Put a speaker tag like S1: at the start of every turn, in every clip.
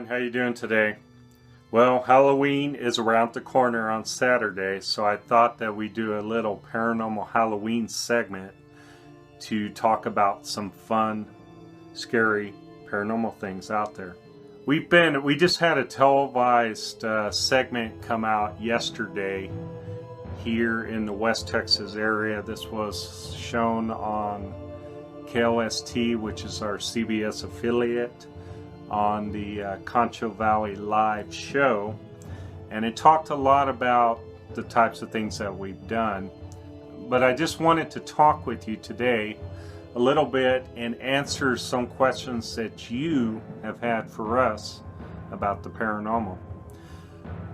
S1: How you doing today? Well, Halloween is around the corner on Saturday, so I thought that we'd do a little paranormal Halloween segment to talk about some fun, scary paranormal things out there. We just had a televised segment come out yesterday here in the West Texas area. This was shown on KLST, which is our CBS affiliate, on the Concho Valley Live show, and it talked a lot about the types of things that we've done. But I just wanted to talk with you today a little bit and answer some questions that you have had for us about the paranormal.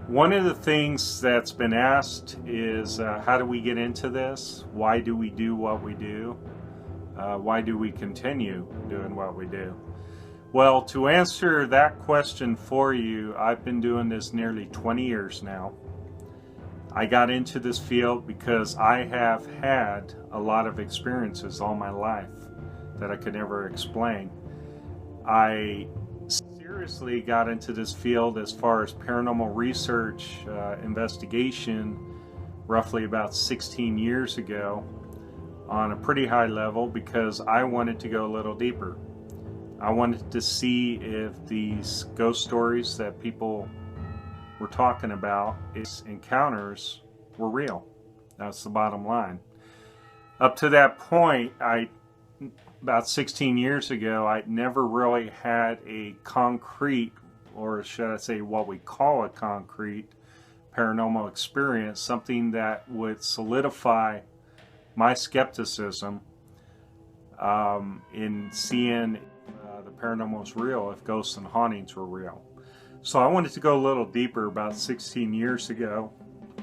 S1: One of the things that's been asked is how do we get into this? Why do we do what we do? Why do we continue doing what we do? Well, to answer that question for you, I've been doing this nearly 20 years now. I got into this field because I have had a lot of experiences all my life that I could never explain. I seriously got into this field as far as paranormal research, investigation, roughly about 16 years ago on a pretty high level because I wanted to go a little deeper. I wanted to see if these ghost stories that people were talking about, its encounters, were real. That's the bottom line. Up to that point, about 16 years ago, I never really had a concrete, or should I say what we call a concrete, paranormal experience, something that would solidify my skepticism in seeing the paranormal is real, if ghosts and hauntings were real. So I wanted to go a little deeper about 16 years ago.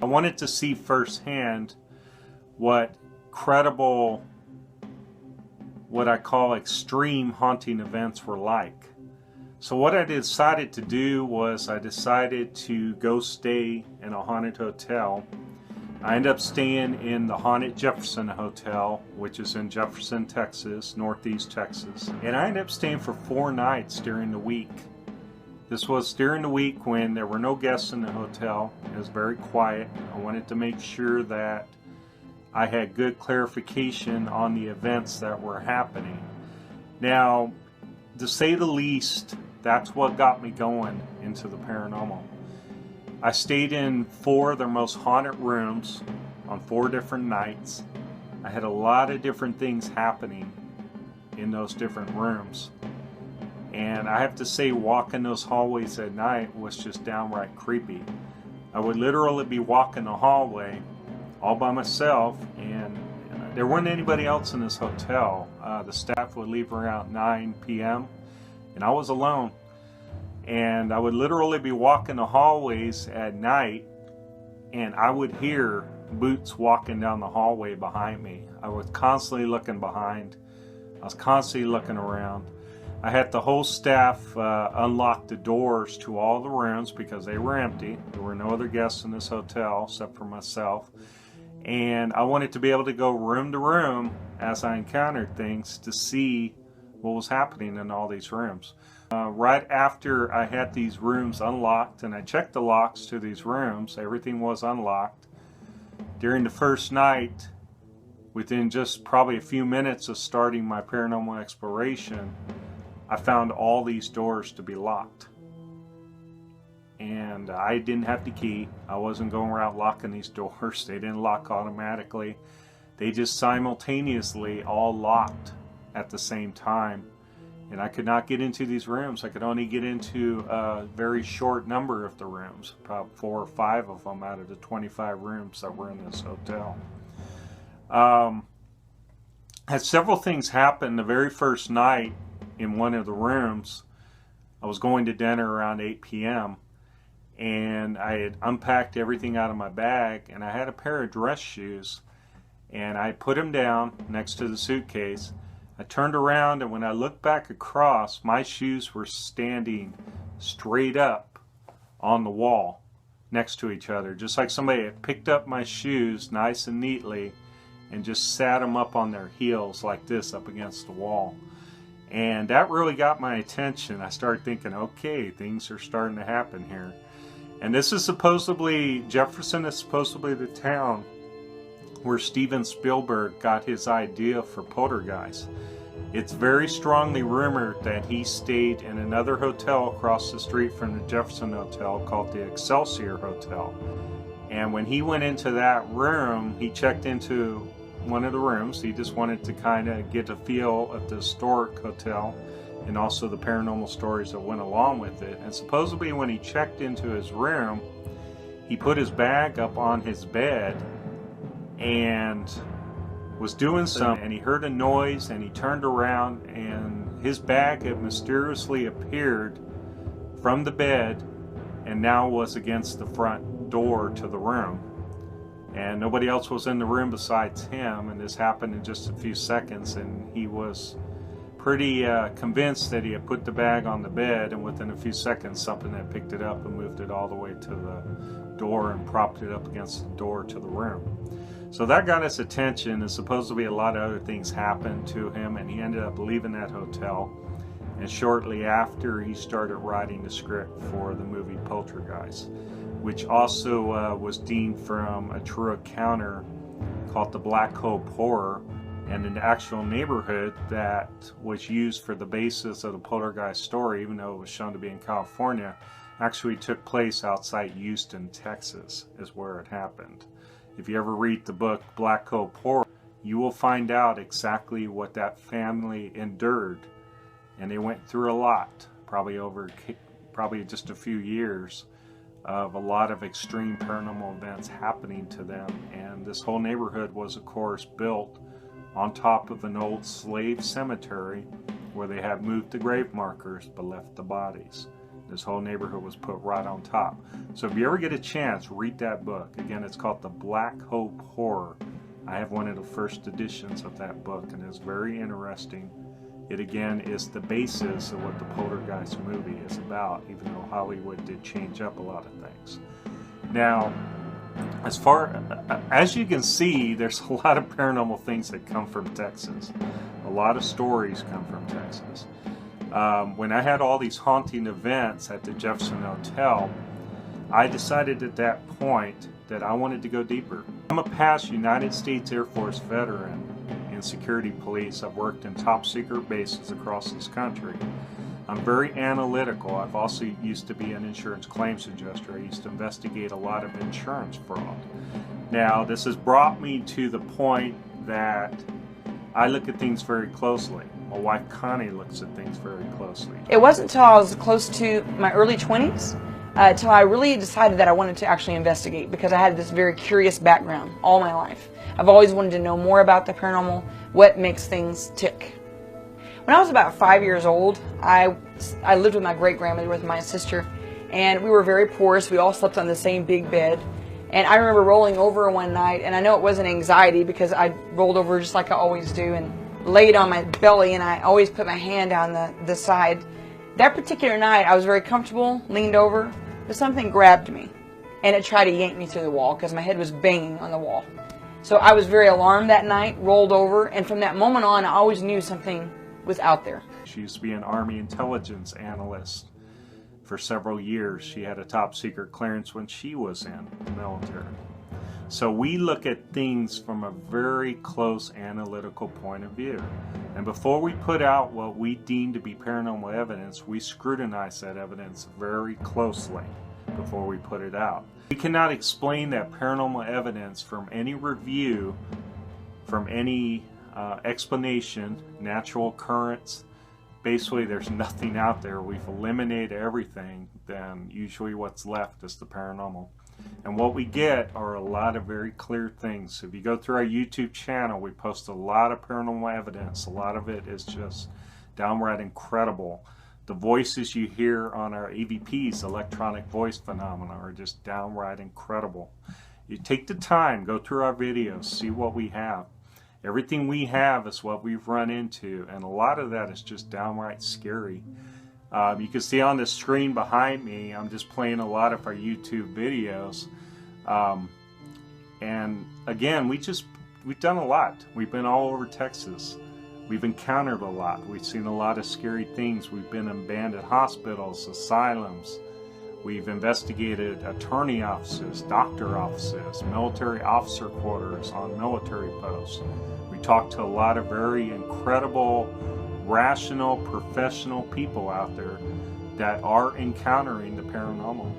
S1: I wanted to see firsthand what credible, what I call extreme haunting events were like. So what I decided to do was I decided to go stay in a haunted hotel. I ended up staying in the Haunted Jefferson Hotel, which is in Jefferson, Texas, Northeast Texas. And I ended up staying for 4 nights during the week. This was during the week when there were no guests in the hotel. It was very quiet. I wanted to make sure that I had good clarification on the events that were happening. Now, to say the least, that's what got me going into the paranormal. I stayed in 4 of their most haunted rooms on 4 different nights. I had a lot of different things happening in those different rooms. And I have to say, walking those hallways at night was just downright creepy. I would literally be walking the hallway all by myself, and there wasn't anybody else in this hotel. The staff would leave around 9 p.m. and I was alone. And I would literally be walking the hallways at night, and I would hear boots walking down the hallway behind me. I was constantly looking behind. I was constantly looking around. I had the whole staff unlock the doors to all the rooms because they were empty. There were no other guests in this hotel except for myself. And I wanted to be able to go room to room as I encountered things to see what was happening in all these rooms. Right after I had these rooms unlocked and I checked the locks to these rooms, everything was unlocked. During the first night, within just probably a few minutes of starting my paranormal exploration, I found all these doors to be locked. And I didn't have the key. I wasn't going around locking these doors. They didn't lock automatically. They just simultaneously all locked at the same time. And I could not get into these rooms. I could only get into a very short number of the rooms, about 4 or 5 of them out of the 25 rooms that were in this hotel. Had several things happen the very first night in one of the rooms. I was going to dinner around 8 p.m. and I had unpacked everything out of my bag, and I had a pair of dress shoes, and I put them down next to the suitcase. I turned around, and when I looked back across, my shoes were standing straight up on the wall next to each other, just like somebody had picked up my shoes nice and neatly and just sat them up on their heels like this up against the wall. And that really got my attention. I started thinking, okay, things are starting to happen here. And this is supposedly, Jefferson is supposedly the town where Steven Spielberg got his idea for Poltergeist. It's very strongly rumored that he stayed in another hotel across the street from the Jefferson Hotel called the Excelsior Hotel. And when he went into that room, he checked into one of the rooms. He just wanted to kind of get a feel of the historic hotel and also the paranormal stories that went along with it. And supposedly when he checked into his room, he put his bag up on his bed and was doing something, and he heard a noise, and he turned around, and his bag had mysteriously appeared from the bed and now was against the front door to the room. And nobody else was in the room besides him, and this happened in just a few seconds, and he was pretty convinced that he had put the bag on the bed, and within a few seconds something had picked it up and moved it all the way to the door and propped it up against the door to the room. So that got his attention, and supposedly a lot of other things happened to him, and he ended up leaving that hotel. And shortly after, he started writing the script for the movie Poltergeist, which also was deemed from a true encounter called the Black Hope Horror, and an actual neighborhood that was used for the basis of the Poltergeist story, even though it was shown to be in California, actually took place outside Houston, Texas, is where it happened. If you ever read the book Black Hope Horror, you will find out exactly what that family endured. And they went through a lot, probably just a few years of a lot of extreme paranormal events happening to them. And this whole neighborhood was, of course, built on top of an old slave cemetery where they had moved the grave markers but left the bodies. This whole neighborhood was put right on top. So if you ever get a chance, read that book. Again, it's called The Black Hope Horror. I have one of the first editions of that book, and it's very interesting. It again is the basis of what the Poltergeist movie is about, even though Hollywood did change up a lot of things. Now, as you can see, there's a lot of paranormal things that come from Texas. A lot of stories come from Texas. When I had all these haunting events at the Jefferson Hotel, I decided at that point that I wanted to go deeper. I'm a past United States Air Force veteran in security police. I've worked in top secret bases across this country. I'm very analytical. I've also used to be an insurance claims adjuster. I used to investigate a lot of insurance fraud. Now, this has brought me to the point that I look at things very closely. My wife Connie looks at things very closely.
S2: It wasn't until I was close to my early 20s until I really decided that I wanted to actually investigate, because I had this very curious background all my life. I've always wanted to know more about the paranormal, what makes things tick. When I was about 5 years old, I lived with my great-grandmother with my sister, and we were very poor, so we all slept on the same big bed. And I remember rolling over one night, and I know it wasn't anxiety because I rolled over just like I always do and laid on my belly, and I always put my hand on the side. That particular night, I was very comfortable, leaned over, but something grabbed me, and it tried to yank me through the wall because my head was banging on the wall. So I was very alarmed that night, rolled over, and from that moment on, I always knew something was out there.
S1: She used to be an Army intelligence analyst for several years. She had a top secret clearance when she was in the military. So we look at things from a very close analytical point of view. And before we put out what we deem to be paranormal evidence, we scrutinize that evidence very closely before we put it out. We cannot explain that paranormal evidence from any review, from any explanation, natural occurrence. Basically, there's nothing out there. We've eliminated everything. Then usually what's left is the paranormal. And what we get are a lot of very clear things. If you go through our YouTube channel, we post a lot of paranormal evidence. A lot of it is just downright incredible. The voices you hear on our EVPs, electronic voice phenomena, are just downright incredible. You take the time, go through our videos, see what we have. Everything we have is what we've run into, and a lot of that is just downright scary. You can see on the screen behind me, I'm just playing a lot of our YouTube videos. And again, we've done a lot. We've been all over Texas. We've encountered a lot. We've seen a lot of scary things. We've been in abandoned hospitals, asylums. We've investigated attorney offices, doctor offices, military officer quarters on military posts. We talked to a lot of very incredible, rational, professional people out there that are encountering the paranormal.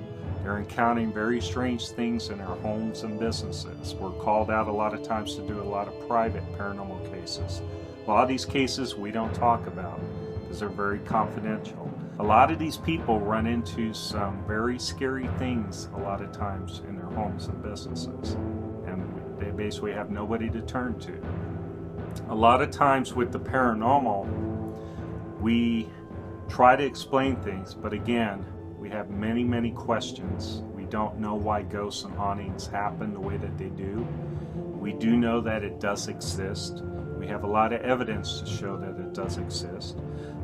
S1: They're encountering very strange things in our homes and businesses. We're called out a lot of times to do a lot of private paranormal cases. A lot of these cases we don't talk about because they're very confidential. A lot of these people run into some very scary things a lot of times in their homes and businesses, and they basically have nobody to turn to. A lot of times with the paranormal, we try to explain things, but again, we have many, many questions. We don't know why ghosts and hauntings happen the way that they do. We do know that it does exist. We have a lot of evidence to show that it does exist.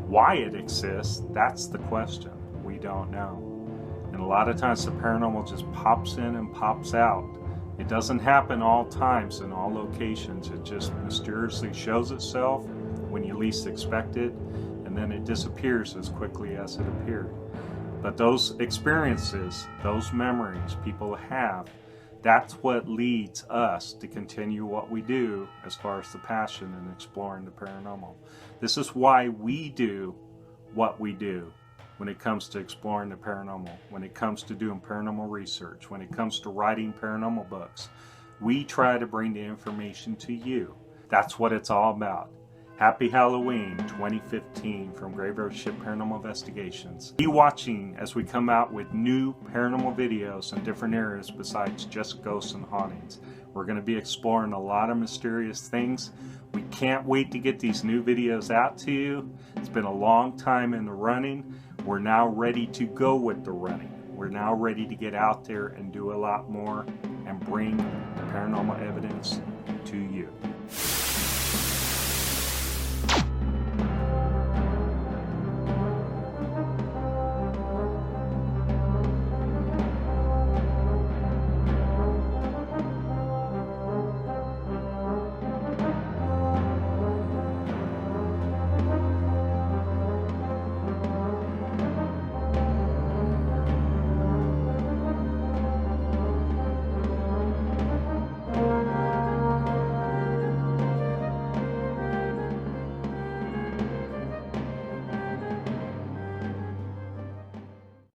S1: Why it exists, that's the question. We don't know. And a lot of times the paranormal just pops in and pops out. It doesn't happen all times in all locations. It just mysteriously shows itself when you least expect it, and then it disappears as quickly as it appeared. But those experiences, those memories people have, that's what leads us to continue what we do as far as the passion in exploring the paranormal. This is why we do what we do when it comes to exploring the paranormal, when it comes to doing paranormal research, when it comes to writing paranormal books. We try to bring the information to you. That's what it's all about. Happy Halloween 2015 from Graveyard Ship Paranormal Investigations. Be watching as we come out with new paranormal videos in different areas besides just ghosts and hauntings. We're going to be exploring a lot of mysterious things. We can't wait to get these new videos out to you. It's been a long time in the running. We're now ready to go with the running. We're now ready to get out there and do a lot more and bring paranormal evidence to you.